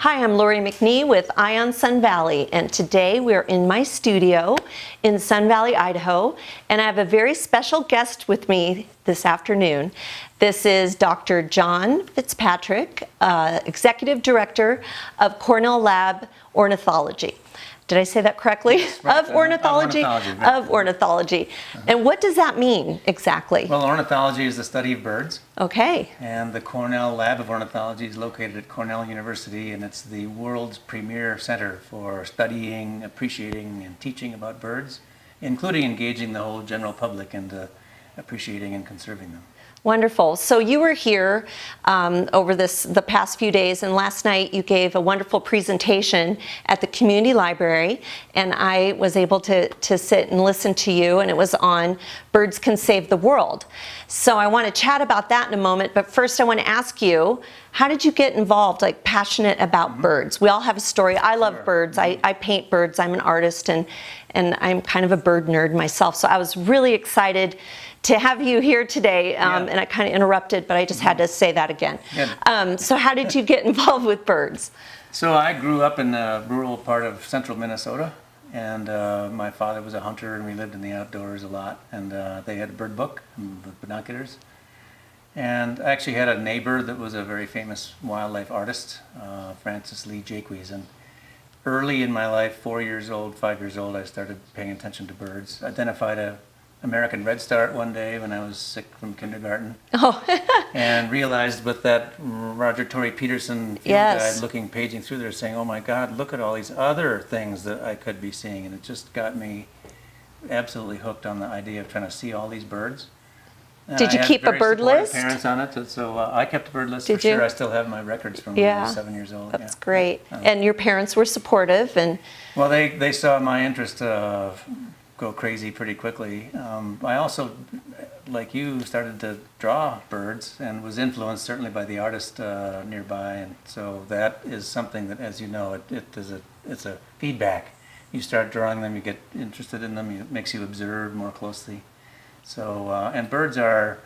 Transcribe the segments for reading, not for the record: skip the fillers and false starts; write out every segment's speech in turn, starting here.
Hi, I'm Lori McNee with Ion Sun Valley, and today we're in my studio in Sun Valley, Idaho, and I have a very special guest with me this afternoon. This is Dr. John Fitzpatrick, Executive Director of Cornell Lab Ornithology. Did I say that correctly? Yes, right. Of ornithology? Of ornithology. And what does that mean exactly? Well, ornithology is the study of birds. Okay. And the Cornell Lab of Ornithology is located at Cornell University, and it's the world's premier center for studying, appreciating, and teaching about birds, including engaging the whole general public into appreciating and conserving them. Wonderful. So you were here over the past few days, and last night you gave a wonderful presentation at the community library, and I was able to sit and listen to you, and it was on Birds Can Save the World. So I want to chat about that in a moment, but first I want to ask you, how did you get involved, like passionate about birds? We all have a story. I love birds. I paint birds. I'm an artist, and I'm kind of a bird nerd myself. So I was really excited to have you here today, and I kind of interrupted, but I just had to say that again. So how did you get involved with birds? So I grew up in the rural part of central Minnesota, and my father was a hunter, and we lived in the outdoors a lot, and they had a bird book with binoculars. And I actually had a neighbor that was a very famous wildlife artist, Francis Lee Jaques, and early in my life, 4 years old, 5 years old, I started paying attention to birds. Identified a American redstart one day when I was sick from kindergarten, and realized with that Roger Tory Peterson field guide paging through there saying, oh my God, look at all these other things that I could be seeing. And it just got me absolutely hooked on the idea of trying to see all these birds. And Did you keep a bird list? Parents on it, so I kept a bird list for Did you? sure. I still have my records from when I was 7 years old. That's great. And your parents were supportive, and well, they saw my interest go crazy pretty quickly. I also, like you, started to draw birds and was influenced certainly by the artist nearby, and so that is something that, as you know, it's a feedback. You start drawing them, you get interested in them, it makes you observe more closely. So and birds are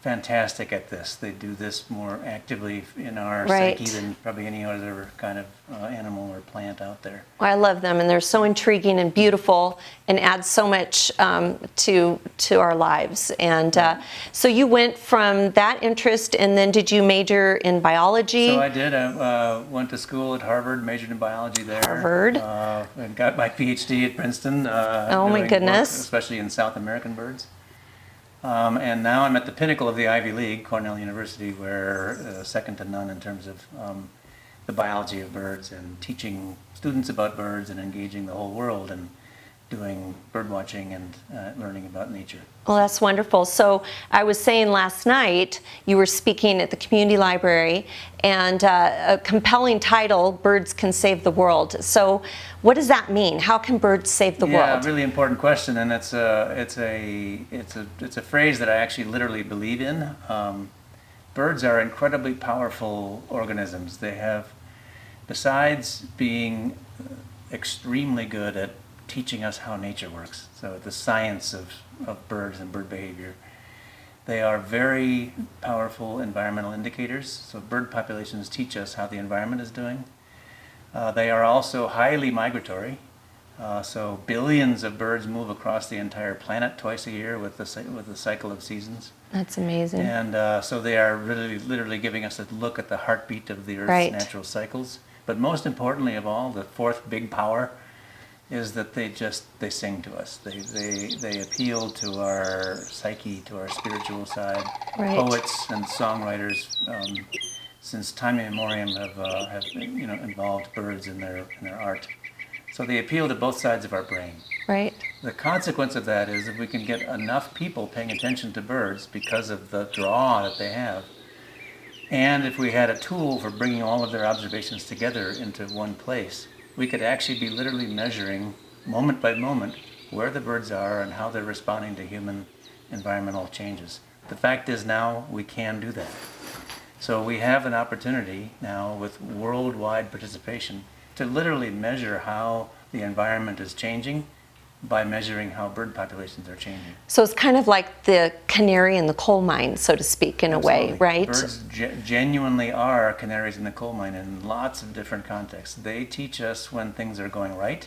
fantastic at this. They do this more actively in our psyche than probably any other kind of animal or plant out there. Well, I love them, and they're so intriguing and beautiful, and add so much to our lives. And so you went from that interest, and then did you major in biology? So I did. I went to school at Harvard, majored in biology there. Harvard. And got my PhD at Princeton. Oh my goodness! Work, especially in South American birds. And now I'm at the pinnacle of the Ivy League, Cornell University, where second to none in terms of the biology of birds and teaching students about birds and engaging the whole world and doing bird watching and learning about nature. Well, that's wonderful. So I was saying last night you were speaking at the community library, and a compelling title, Birds Can Save the World. So what does that mean? How can birds save the world? Yeah, really important question, and it's a phrase that I actually literally believe in. Birds are incredibly powerful organisms. They have, besides being extremely good at teaching us how nature works, so the science of birds and bird behavior, they are very powerful environmental indicators. So bird populations teach us how the environment is doing. They are also highly migratory. So billions of birds move across the entire planet twice a year with the cycle of seasons. That's amazing. And so they are really literally giving us a look at the heartbeat of the Earth's natural cycles. But most importantly of all, the fourth big power is that they sing to us. They appeal to our psyche, to our spiritual side. Poets and songwriters since time immemorial have involved birds in their art. So they appeal to both sides of our brain. Right. The consequence of that is if we can get enough people paying attention to birds because of the draw that they have, and if we had a tool for bringing all of their observations together into one place, we could actually be literally measuring moment by moment where the birds are and how they're responding to human environmental changes. The fact is now we can do that. So we have an opportunity now with worldwide participation to literally measure how the environment is changing by measuring how bird populations are changing. So it's kind of like the canary in the coal mine, so to speak, in Absolutely. a way, right? Birds genuinely are canaries in the coal mine in lots of different contexts. They teach us when things are going right.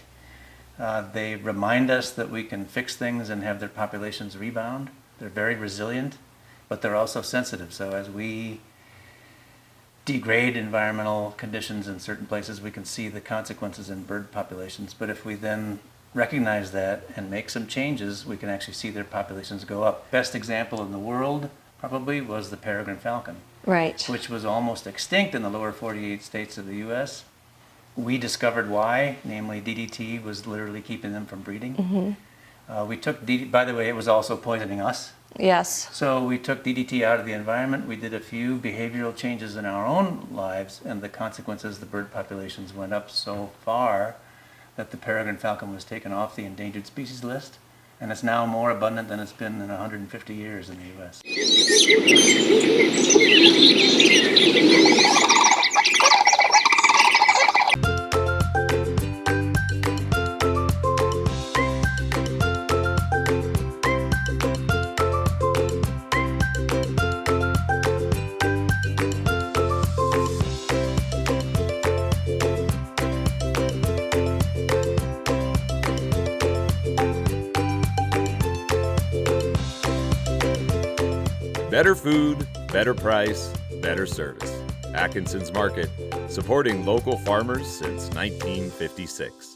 They remind us that we can fix things and have their populations rebound. They're very resilient, but they're also sensitive. So as we degrade environmental conditions in certain places, we can see the consequences in bird populations. But if we then recognize that and make some changes, we can actually see their populations go up. Best example in the world probably was the peregrine falcon, Right. which was almost extinct in the lower 48 states of the US. We discovered why, namely DDT was literally keeping them from breeding. We took DDT, by the way, it was also poisoning us. Yes. So we took DDT out of the environment. We did a few behavioral changes in our own lives, and the consequences, the bird populations went up so far that the peregrine falcon was taken off the endangered species list, and it's now more abundant than it's been in 150 years in the U.S. Better food, better price, better service. Atkinson's Market, supporting local farmers since 1956.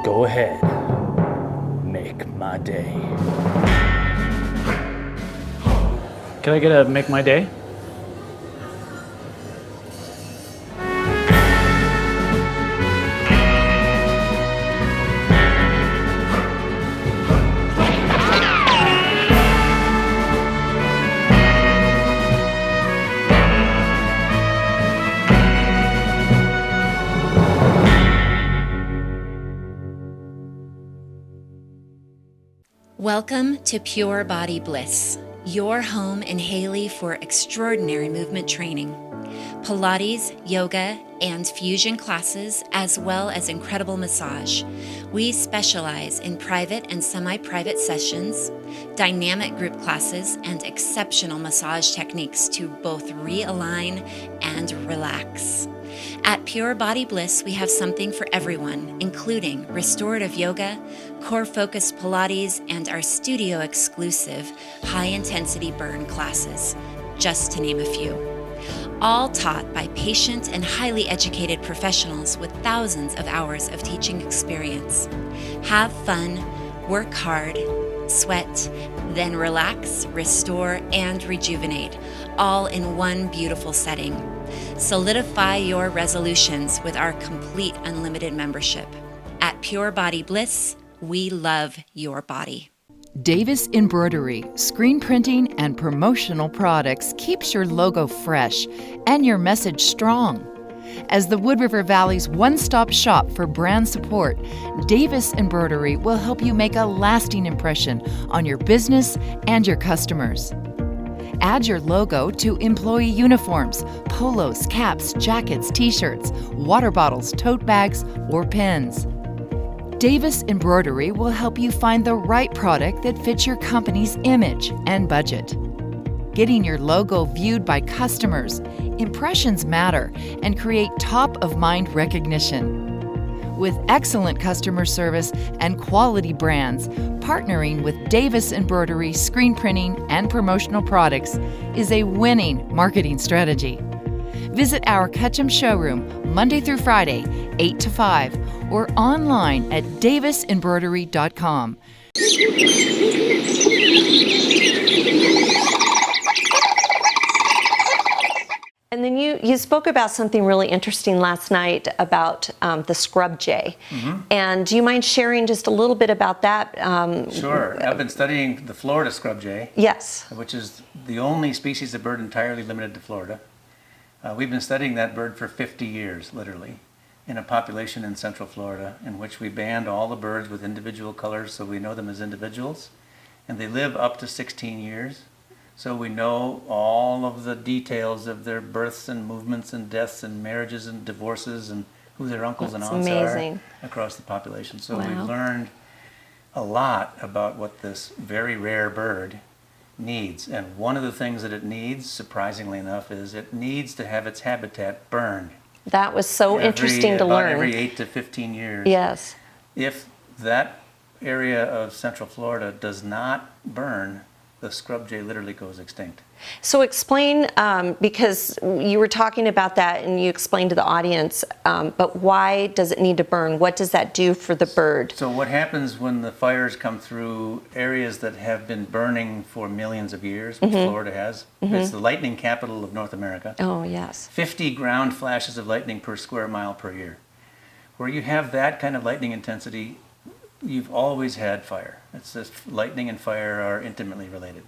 Go ahead. Make my day. Can I get a make my day? Welcome to Pure Body Bliss, your home in Haley for extraordinary movement training. Pilates, yoga, and fusion classes, as well as incredible massage. We specialize in private and semi-private sessions, dynamic group classes, and exceptional massage techniques to both realign and relax. At Pure Body Bliss, we have something for everyone, including restorative yoga, core-focused Pilates, and our studio-exclusive high-intensity burn classes, just to name a few. All taught by patient and highly educated professionals with thousands of hours of teaching experience. Have fun, work hard, sweat, then relax, restore, and rejuvenate, all in one beautiful setting. Solidify your resolutions with our complete unlimited membership. At Pure Body Bliss, we love your body. Davis Embroidery, screen printing, and promotional products keeps your logo fresh and your message strong. As the Wood River Valley's one-stop shop for brand support, Davis Embroidery will help you make a lasting impression on your business and your customers. Add your logo to employee uniforms, polos, caps, jackets, t-shirts, water bottles, tote bags, or pens. Davis Embroidery will help you find the right product that fits your company's image and budget. Getting your logo viewed by customers, impressions matter and create top-of-mind recognition. With excellent customer service and quality brands, partnering with Davis Embroidery screen printing and promotional products is a winning marketing strategy. Visit our Ketchum showroom Monday through Friday, 8 to 5, or online at davisembroidery.com. And then you spoke about something really interesting last night about the scrub jay. And do you mind sharing just a little bit about that? Sure. I've been studying the Florida scrub jay, Yes. which is the only species of bird entirely limited to Florida. We've been studying that bird for 50 years, literally, in a population in Central Florida in which we band all the birds with individual colors so we know them as individuals. And they live up to 16 years. So we know all of the details of their births and movements and deaths and marriages and divorces and who their uncles and That's aunts amazing. are across the population. So Wow. we've learned a lot about what this very rare bird needs. And one of the things that it needs, surprisingly enough, is it needs to have its habitat burned. That was so interesting to about learn. every 8 to 15 years. Yes. If that area of Central Florida does not burn, the scrub jay literally goes extinct. So explain, because you were talking about that and you explained to the audience, but why does it need to burn? What does that do for the bird? So what happens when the fires come through areas that have been burning for millions of years, which Florida has? It's the lightning capital of North America. Oh, yes. 50 ground flashes of lightning per square mile per year. Where you have that kind of lightning intensity, you've always had fire. It's just lightning and fire are intimately related.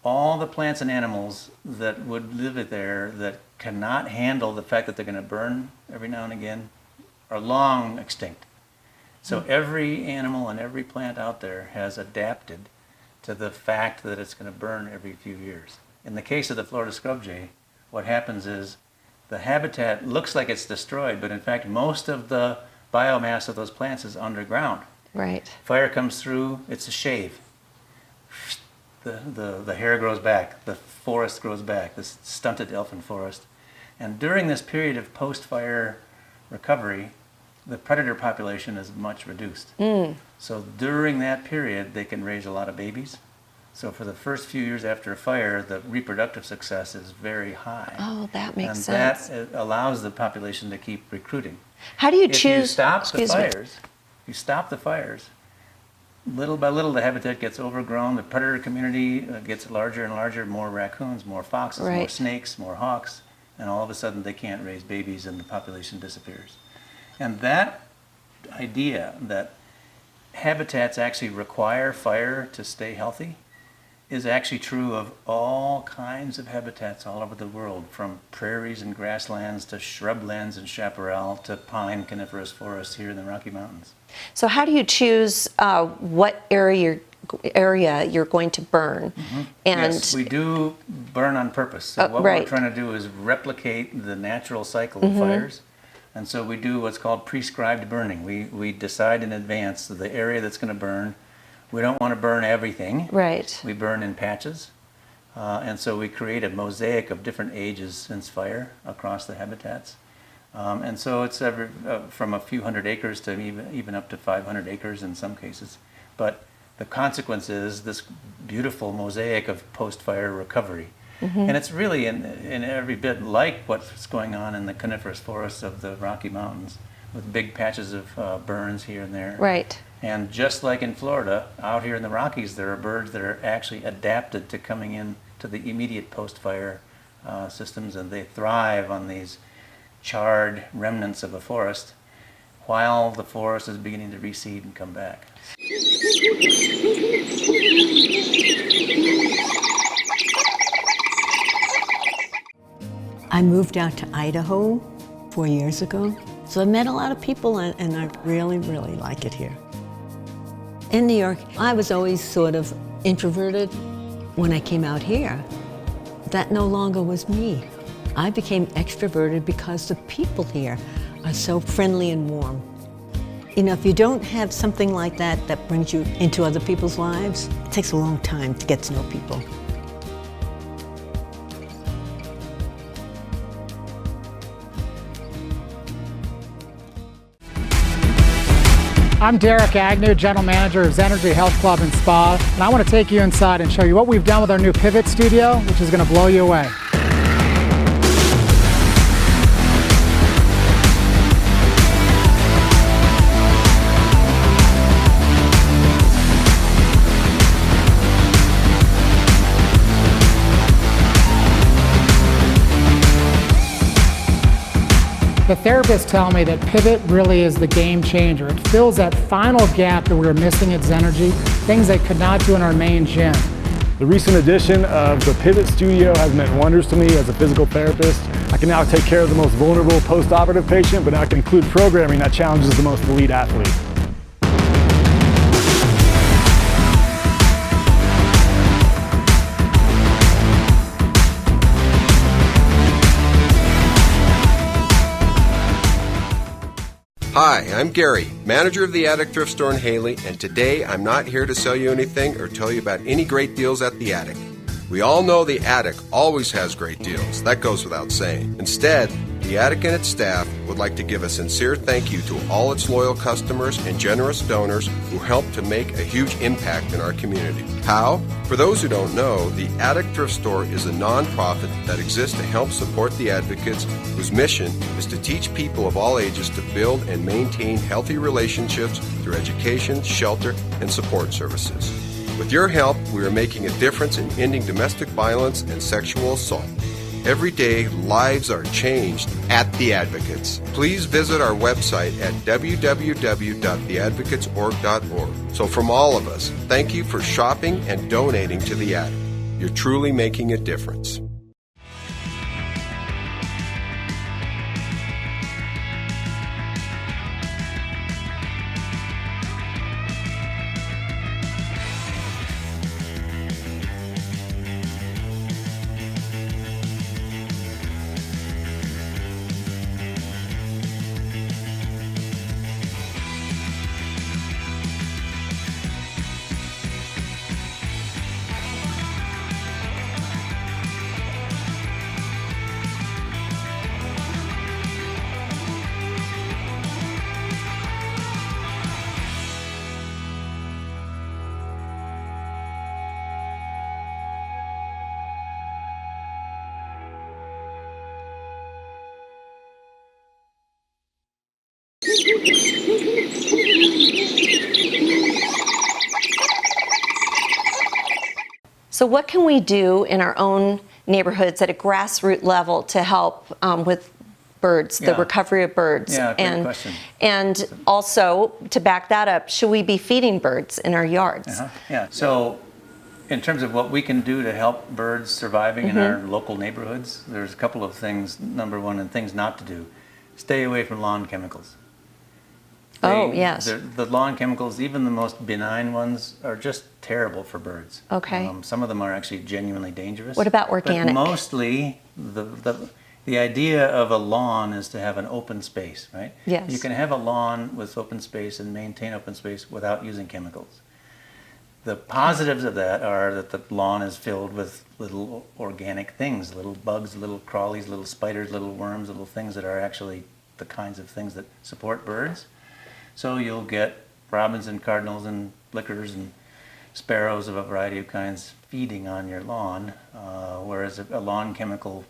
All the plants and animals that would live there that cannot handle the fact that they're going to burn every now and again are long extinct. So every animal and every plant out there has adapted to the fact that it's going to burn every few years. In the case of the Florida scrub jay, what happens is the habitat looks like it's destroyed, but in fact most of the biomass of those plants is underground. Right. Fire comes through, it's a shave. The hair grows back, the forest grows back, this stunted elfin forest. And during this period of post-fire recovery, the predator population is much reduced. So during that period, they can raise a lot of babies. So for the first few years after a fire, the reproductive success is very high. Oh, that makes sense. And that allows the population to keep recruiting. How do you If choose? you stop the excuse me. fires, little by little the habitat gets overgrown, the predator community gets larger and larger, more raccoons, more foxes, more Right. snakes, more hawks, and all of a sudden they can't raise babies and the population disappears. And that idea that habitats actually require fire to stay healthy is actually true of all kinds of habitats all over the world, from prairies and grasslands to shrublands and chaparral to pine coniferous forests here in the Rocky Mountains. So how do you choose what area you're going to burn? And Yes, we do burn on purpose. So what right. we're trying to do is replicate the natural cycle of fires. And so we do what's called prescribed burning. We decide in advance the area that's going to burn. We don't want to burn everything. right. We burn in patches. And so we create a mosaic of different ages since fire across the habitats. And so it's from a few hundred acres to even up to 500 acres in some cases. But the consequence is this beautiful mosaic of post-fire recovery. And it's really in every bit like what's going on in the coniferous forests of the Rocky Mountains, with big patches of burns here and there. Right. And just like in Florida, out here in the Rockies, there are birds that are actually adapted to coming in to the immediate post-fire systems, and they thrive on these charred remnants of a forest while the forest is beginning to reseed and come back. I moved out to Idaho 4 years ago, so I met a lot of people and I really, really like it here. In New York, I was always sort of introverted. When I came out here, that no longer was me. I became extroverted because the people here are so friendly and warm. You know, if you don't have something like that that brings you into other people's lives, it takes a long time to get to know people. I'm Derek Agnew, General Manager of Zenergy Health Club and Spa, and I want to take you inside and show you what we've done with our new Pivot Studio, which is going to blow you away. The therapists tell me that Pivot really is the game changer. It fills that final gap that we were missing at Zenergy, things they could not do in our main gym. The recent addition of the Pivot Studio has meant wonders to me as a physical therapist. I can now take care of the most vulnerable post-operative patient, but I can include programming that challenges the most elite athlete. Hi, I'm Gary, manager of the Attic Thrift Store in Haley, and today I'm not here to sell you anything or tell you about any great deals at the Attic. We all know the Attic always has great deals. That goes without saying. Instead, the Attic and its staff would like to give a sincere thank you to all its loyal customers and generous donors who help to make a huge impact in our community. How? For those who don't know, the Attic Thrift Store is a nonprofit that exists to help support the advocates whose mission is to teach people of all ages to build and maintain healthy relationships through education, shelter, and support services. With your help, we are making a difference in ending domestic violence and sexual assault. Every day, lives are changed at The Advocates. Please visit our website at www.theadvocatesorg.org. So from all of us, thank you for shopping and donating to The Attic. You're truly making a difference. So what can we do in our own neighborhoods at a grassroots level to help with birds, the recovery of birds? Yeah, great question. And also, to back that up, should we be feeding birds in our yards? Yeah, so in terms of what we can do to help birds surviving in our local neighborhoods, there's a couple of things. Number one, and things not to do. Stay away from lawn chemicals. Yes. The lawn chemicals, even the most benign ones, are just terrible for birds. Okay. Some of them are actually genuinely dangerous. What about organic? But mostly, the idea of a lawn is to have an open space, right? Yes. You can have a lawn with open space and maintain open space without using chemicals. The positives of that are that the lawn is filled with little organic things, little bugs, little crawlies, little spiders, little worms, little things that are actually the kinds of things that support birds. So you'll get robins and cardinals and flickers and sparrows of a variety of kinds feeding on your lawn, whereas a lawn chemical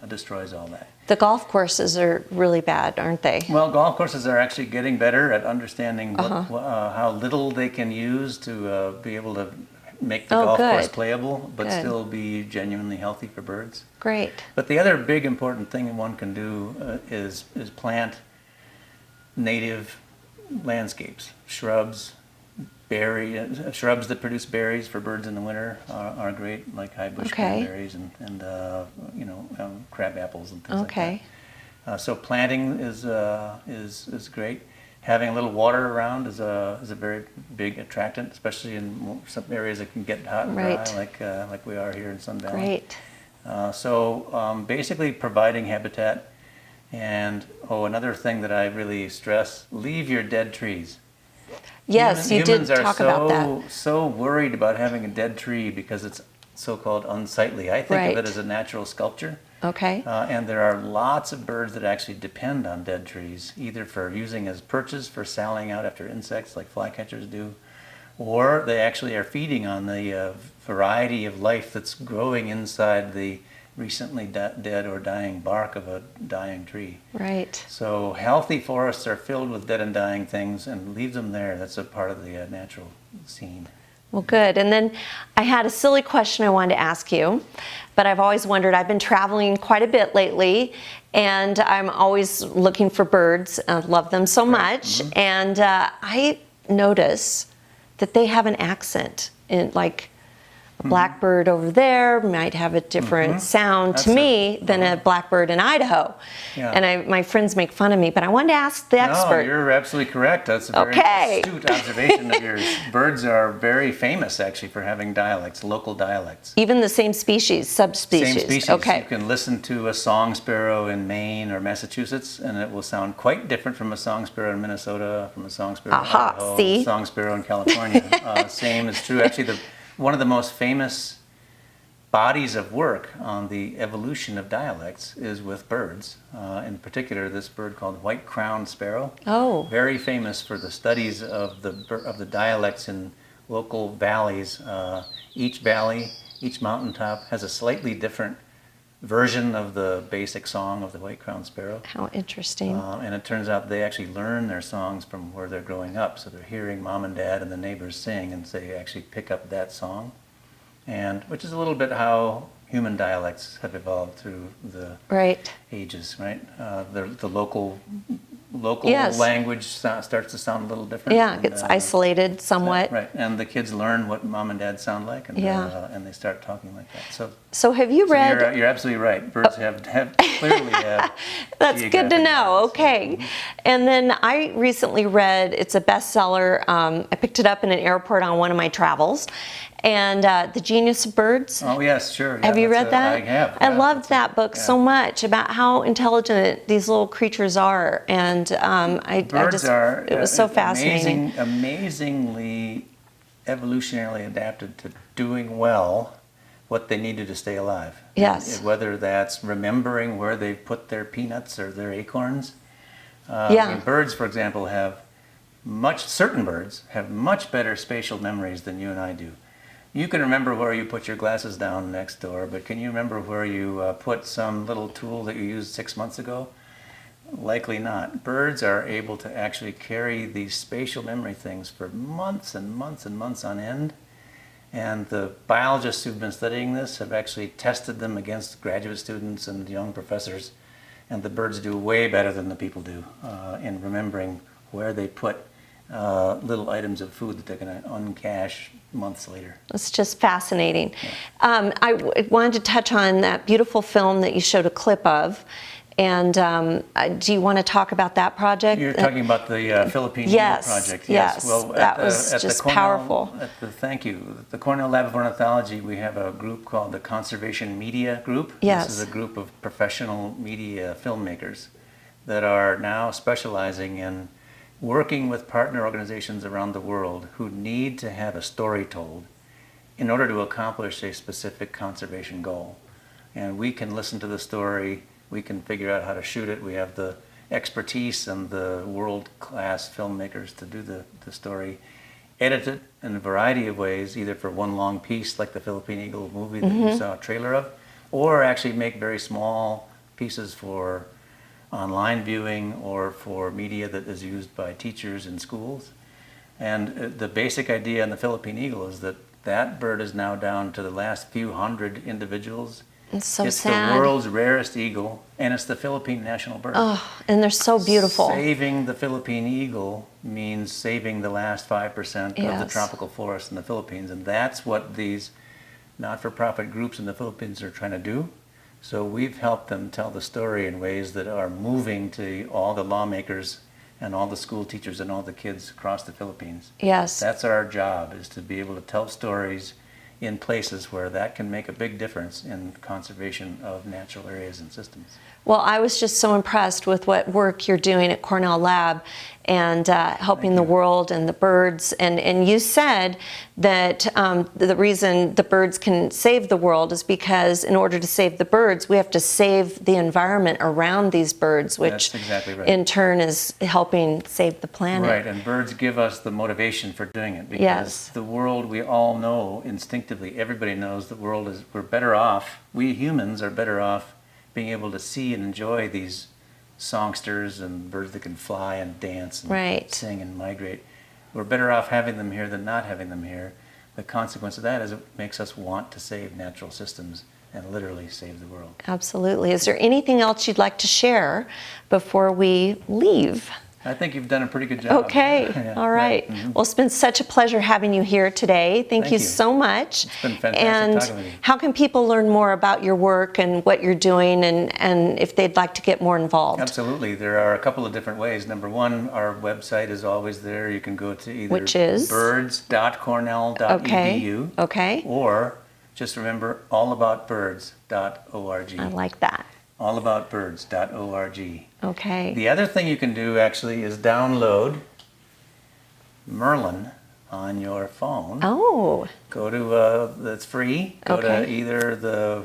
destroys all that. The golf courses are really bad, aren't they? Well, golf courses are actually getting better at understanding how little they can use to be able to make the golf course playable, but still be genuinely healthy for birds. Great. But the other big important thing one can do is plant native landscapes, shrubs, shrubs that produce berries for birds in the winter are great, like high bush cranberries and crab apples and things like that. So planting is great. Having a little water around is a very big attractant, especially in some areas that can get hot and dry, like we are here in Sun Valley. Great. So basically providing habitat. And another thing that I really stress: leave your dead trees. Yes, you did talk about that. Humans are so worried about having a dead tree because it's so-called unsightly. I think of it as a natural sculpture. Okay. And there are lots of birds that actually depend on dead trees, either for using as perches for sallying out after insects like flycatchers do, or they actually are feeding on the variety of life that's growing inside the recently dead or dying bark of a dying tree. Right. So healthy forests are filled with dead and dying things, and leave them there. That's a part of the natural scene. Well, good. And then I had a silly question I wanted to ask you, but I've always wondered, I've been traveling quite a bit lately, and I'm always looking for birds. I love them so much. And I notice that they have an accent, in like a blackbird over there might have a different sound to me than a blackbird in Idaho. Yeah. And my friends make fun of me, but I wanted to ask the No, expert. you're absolutely correct. That's a very astute observation of yours. Birds are very famous, actually, for having dialects, local dialects. Even the same species, subspecies. Same species. Okay. You can listen to a song sparrow in Maine or Massachusetts, and it will sound quite different from a song sparrow in Minnesota, from a song sparrow in Idaho, a song sparrow in California. Same is true. Actually, one of the most famous bodies of work on the evolution of dialects is with birds. In particular, this bird called white-crowned sparrow. Oh. Very famous for the studies of the dialects in local valleys. Each valley, each mountaintop has a slightly different version of the basic song of the white-crowned sparrow. How interesting. And it turns out they actually learn their songs from where they're growing up. So they're hearing mom and dad and the neighbors sing, and so they actually pick up that song. And which is a little bit how human dialects have evolved through the ages, right? The local language starts to sound a little different. Yeah, it gets isolated somewhat. Right, and the kids learn what mom and dad sound like, and and they start talking like that. So have you read? You're absolutely right. Birds have clearly have. That's good to know. Okay, and then I recently read. It's a bestseller. I picked it up in an airport on one of my travels. And The Genius of Birds. Oh, yes, sure. Yeah, have you read that? I have. I loved that book so much about how intelligent these little creatures are. And it was so fascinating. Amazingly evolutionarily adapted to doing well what they needed to stay alive. Yes. And whether that's remembering where they put their peanuts or their acorns. I mean, birds, for example, certain birds have much better spatial memories than you and I do. You can remember where you put your glasses down next door, but can you remember where you put some little tool that you used 6 months ago? Likely not. Birds are able to actually carry these spatial memory things for months and months and months on end. And the biologists who've been studying this have actually tested them against graduate students and young professors. And the birds do way better than the people do in remembering where they put little items of food that they're going to uncache months later. It's just fascinating. I wanted to touch on that beautiful film that you showed a clip of. And do you want to talk about that project? You're talking about the Philippine Eagle project. Yes, Well, that was just powerful. Thank you. The Cornell Lab of Ornithology, we have a group called the Conservation Media Group. Yes. This is a group of professional media filmmakers that are now specializing in working with partner organizations around the world who need to have a story told in order to accomplish a specific conservation goal. And we can listen to the story, we can figure out how to shoot it, we have the expertise and the world-class filmmakers to do the story, edit it in a variety of ways, either for one long piece like the Philippine Eagle movie that you saw a trailer of, or actually make very small pieces for online viewing or for media that is used by teachers in schools. And the basic idea in the Philippine Eagle is that bird is now down to the last few hundred individuals. It's so it's sad. The world's rarest eagle, and it's the Philippine national bird. Oh, and they're so beautiful. Saving the Philippine eagle means saving the last 5% of the Yes. tropical forest in the Philippines, and that's what these not-for-profit groups in the Philippines are trying to do. So we've helped them tell the story in ways that are moving to all the lawmakers and all the school teachers and all the kids across the Philippines. Yes. That's our job, is to be able to tell stories in places where that can make a big difference in conservation of natural areas and systems. Well, I was just so impressed with what work you're doing at Cornell Lab and helping the world and the birds. And you said that the reason the birds can save the world is because in order to save the birds, we have to save the environment around these birds, which That's exactly right. in turn is helping save the planet. Right, and birds give us the motivation for doing it because Yes. the world, we all know instinctively, everybody knows the world is, we're better off, we humans are better off being able to see and enjoy these songsters and birds that can fly and dance and Right. sing and migrate. We're better off having them here than not having them here. the consequence of that is it makes us want to save natural systems and literally save the world. Absolutely. Is there anything else you'd like to share before we leave? I think you've done a pretty good job. Okay, Yeah, all right. Well, it's been such a pleasure having you here today. Thank you so much. It's been fantastic and talking with you. how can people learn more about your work and what you're doing and if they'd like to get more involved? Absolutely. There are a couple of different ways. Number one, our website is always there. You can go to either Which is? birds.cornell.edu Okay. or just remember allaboutbirds.org. I like that. Allaboutbirds.org. Okay. The other thing you can do actually is download Merlin on your phone. Oh. Go to, that's free. Go to Okay. either the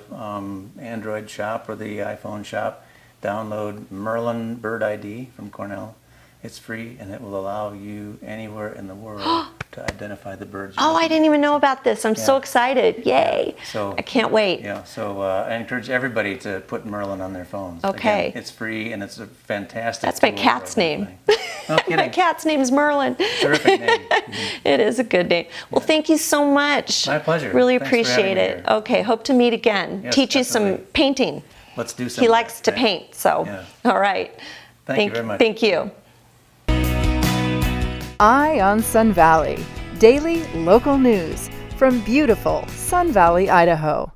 Android shop or the iPhone shop. Download Merlin Bird ID from Cornell. It's free and it will allow you anywhere in the world to identify the birds. Oh, I didn't even know about this. I'm so excited. Yay. So I can't wait. Yeah, so I encourage everybody to put Merlin on their phones. Okay. Again, it's free and it's a fantastic That's my tool for cat's name. identifying. No My kidding. cat's name's Merlin. Terrific name. It is a good name. Well, thank you so much. My pleasure. Really Thanks for having appreciate me it. here. Okay, hope to meet again. Yes, Teach you some absolutely. painting. Let's do some. He likes to paint, so. Yeah. All right. Thank you very much. Thank you. Eye on Sun Valley. Daily local news from beautiful Sun Valley, Idaho.